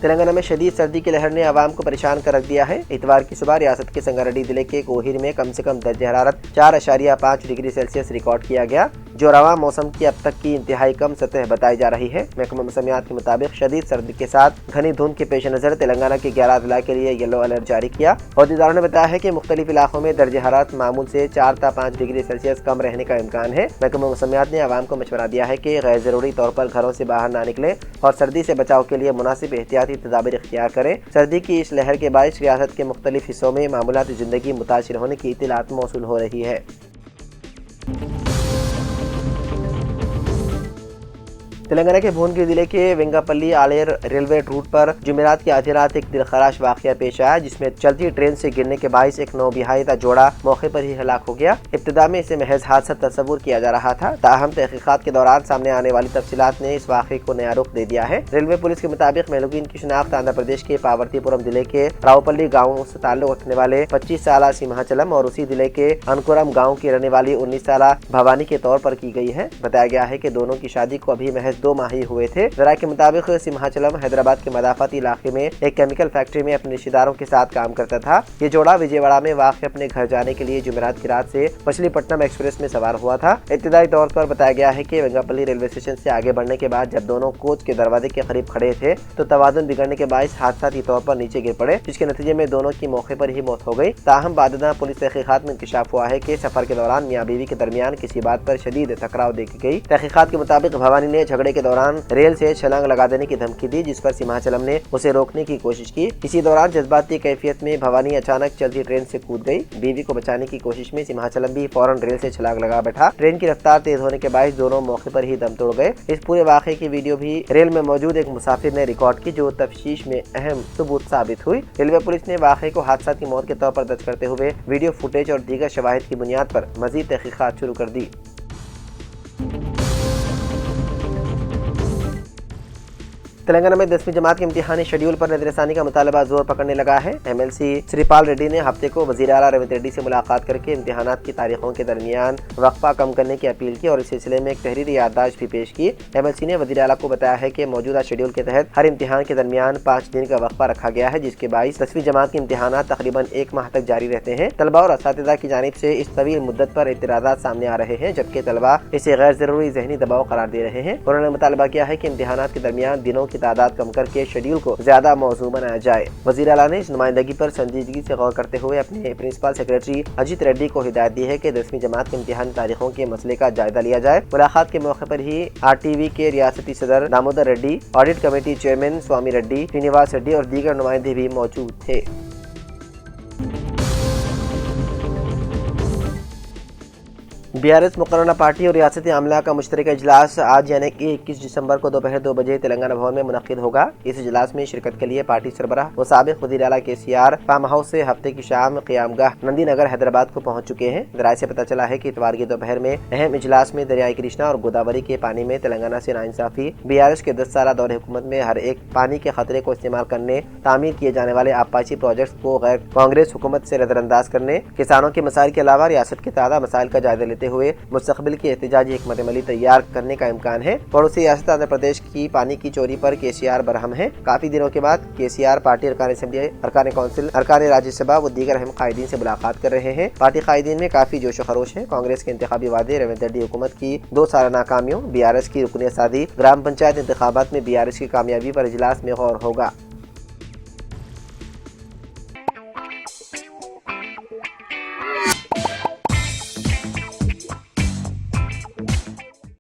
تلنگانہ میں شدید سردی کی لہر نے عوام کو پریشان کر رکھ دیا ہے۔ اتوار کی صبح ریاست کے سنگاریڈی ضلع کے کوہیر میں کم سے کم درجہ حرارت 4.5 ڈگری سیلسیس ریکارڈ کیا گیا، جو رواں موسم کی اب تک کی انتہائی کم سطح بتائی جا رہی ہے۔ محکمہ موسمیات کے مطابق شدید سردی کے ساتھ گھنی دھند کے پیش نظر تلنگانہ کے 11 اضلاع کے لیے یلو الرٹ جاری کیا۔ عہدیداروں نے بتایا ہے کہ مختلف علاقوں میں درجہ حرارت معمول سے 4 تا 5 ڈگری سیلسیس کم رہنے کا امکان ہے۔ محکمہ موسمیات نے عوام کو مشورہ دیا ہے کہ غیر ضروری طور پر گھروں سے باہر نہ نکلیں اور سردی سے بچاؤ کے لیے مناسب احتیاطی تدابیر اختیار کریں۔ سردی کی اس لہر کے باعث ریاست کے مختلف حصوں میں معمولات زندگی متاثر ہونے کی اطلاعات موصول ہو رہی ہے۔ تلنگانہ کے بھونگیر ضلع کے وینگاپلی آلیر ریلوے روٹ پر جمعرات کی آدھی رات ایک دلخراش واقعہ پیش آیا، جس میں چلتی ٹرین سے گرنے کے باعث ایک نوبیاہیدہ جوڑا موقع پر ہی ہلاک ہو گیا۔ ابتدا میں اسے محض حادثہ تصور کیا جا رہا تھا، تاہم تحقیقات کے دوران سامنے آنے والی تفصیلات نے اس واقعے کو نیا رخ دے دیا ہے۔ ریلوے پولیس کے مطابق مہلوگین کی شناخت آندھرا پردیش کے پاورتی پورم ضلع کے راؤپلی گاؤں سے تعلق رکھنے والے 25 سالہ سمہاچلم اور اسی ضلع کے انکورم گاؤں کی رہنے والی 19 سالہ بھوانی کے طور پر کی گئی ہے۔ بتایا گیا ہے کہ دونوں کی شادی کو ابھی محض 2 ماہ ہی ہوئے تھے۔ ذرائع کے مطابق سمہاچلم حیدرآباد کے مضافاتی علاقے میں ایک کیمیکل فیکٹری میں اپنے رشتہ داروں کے ساتھ کام کرتا تھا۔ یہ جوڑا وجے واڑہ میں واقع اپنے گھر جانے کے لیے جمعرات کی رات سے مچھلی پٹنم ایکسپریس میں سوار ہوا تھا۔ ابتدائی طور پر بتایا گیا ہے کہ وینگاپلی ریلوے اسٹیشن سے آگے بڑھنے کے بعد جب دونوں کوچ کے دروازے کے قریب کھڑے تھے تو توازن بگڑنے کے باعث حادثاتی طور پر نیچے گر پڑے، جس کے نتیجے میں دونوں کی موقع پر ہی موت ہو گئی۔ تاہم بعد ازاں پولیس تحقیقات میں انکشاف ہوا ہے کہ سفر کے دوران میاں بیوی کے درمیان کسی بات پر شدید ٹکراؤ دیکھی گئی۔ تحقیقات کے مطابق بھوانی نے جھگڑے کے دوران ریل سے چھلانگ لگا دینے کی دھمکی دی، جس پر سمہاچلم نے اسے روکنے کی کوشش کی۔ اسی دوران جذباتی کیفیت میں بھوانی اچانک چلتی ٹرین سے کود گئی۔ بیوی کو بچانے کی کوشش میں سمہاچلم بھی فوراً ریل سے چھلانگ لگا بیٹھا۔ ٹرین کی رفتار تیز ہونے کے باعث دونوں موقع پر ہی دم توڑ گئے۔ اس پورے واقعے کی ویڈیو بھی ریل میں موجود ایک مسافر نے ریکارڈ کی، جو تفتیش میں اہم ثبوت ثابت ہوئی۔ ریلوے پولیس نے واقعے کو حادثاتی موت کے طور پر درج کرتے ہوئے ویڈیو فوٹیج اور دیگر شواہد کی بنیاد پر مزید تحقیقات شروع کر دی۔ تلنگانہ میں 10ویں جماعت کے امتحانی شیڈول پر نظر ثانی کا مطالبہ زور پکڑنے لگا ہے۔ ایم ایل سی سری پال ریڈی نے ہفتے کو وزیر اعلیٰ ریونت ریڈی سے ملاقات کر کے امتحانات کی تاریخوں کے درمیان وقفہ کم کرنے کی اپیل کی اور اس سلسلے میں ایک تحریری یادداشت بھی پیش کی۔ ایم ایل سی نے وزیر اعلیٰ کو بتایا ہے کہ موجودہ شیڈول کے تحت ہر امتحان کے درمیان 5 دن کا وقفہ رکھا گیا ہے، جس کے باعث 10ویں جماعت کے امتحانات تقریباً 1 ماہ تک جاری رہتے ہیں۔ طلباء اور اساتذہ کی جانب سے اس طویل مدت پر اعتراضات سامنے آ رہے ہیں، جبکہ طلباء اسے غیر ضروری ذہنی دباؤ قرار دے رہے ہیں۔ انہوں نے مطالبہ کیا ہے کہ امتحانات کے درمیان دنوں کی تعداد کم کر کے شیڈول کو زیادہ موزوں بنایا جائے۔ وزیر اعلیٰ نے اس نمائندگی پر سنجیدگی سے غور کرتے ہوئے اپنے پرنسپل سیکریٹری اجیت ریڈی کو ہدایت دی ہے کہ 10ویں جماعت کے امتحانی تاریخوں کے مسئلے کا جائزہ لیا جائے۔ ملاقات کے موقع پر ہی آر ٹی وی کے ریاستی صدر Damodar ready, audit committee chairman Swami ready, Srinivas ready اور دیگر نمائندے بھی موجود تھے۔ بی آر ایس مقررہ پارٹی اور ریاستی عملہ کا مشترکہ اجلاس آج یعنی کہ 21 دسمبر کو دوپہر 2 بجے تلنگانہ بھون میں منعقد ہوگا۔ اس اجلاس میں شرکت کے لیے پارٹی سربراہ و سابق وزیر اعلیٰ KCR فارم ہاؤس سے ہفتے کی شام قیام گاہ نندی نگر حیدرآباد کو پہنچ چکے ہیں۔ ذرائع سے پتہ چلا ہے کہ اتوار کی دوپہر میں اہم اجلاس میں دریائے کرشنا اور گوداوری کے پانی میں تلنگانہ سے ناانصافی، BRS کے 10 سالہ دور حکومت میں ہر ایک پانی کے خطرے کو استعمال کرنے، تعمیر کیے جانے والے آبپاشی پروجیکٹس کو غیر کانگریس حکومت سے نظر انداز کرنے، کسانوں کے مسائل کے علاوہ ریاست کے تازہ مسائل کا جائزہ لیتے ہوئے مستقبل کی احتجاجی حکمت عملی تیار کرنے کا امکان ہے۔ پڑوسی ریاست آندھرا پردیش کی پانی کی چوری پر KCR برہم ہے۔ کافی دنوں کے بعد KCR پارٹی ارکان اسمبلی، ارکان کونسل، ارکان راجیہ سبھا و دیگر اہم قائدین سے ملاقات کر رہے ہیں۔ پارٹی قائدین میں کافی جوش و خروش ہے۔ کانگریس کے انتخابی وعدے، ریونت ریڈی حکومت کی 2 سالہ ناکامیوں، BRS کی رکنیت سازی، گرام پنچایت انتخابات میں BRS کی کامیابی پر اجلاس میں غور ہوگا۔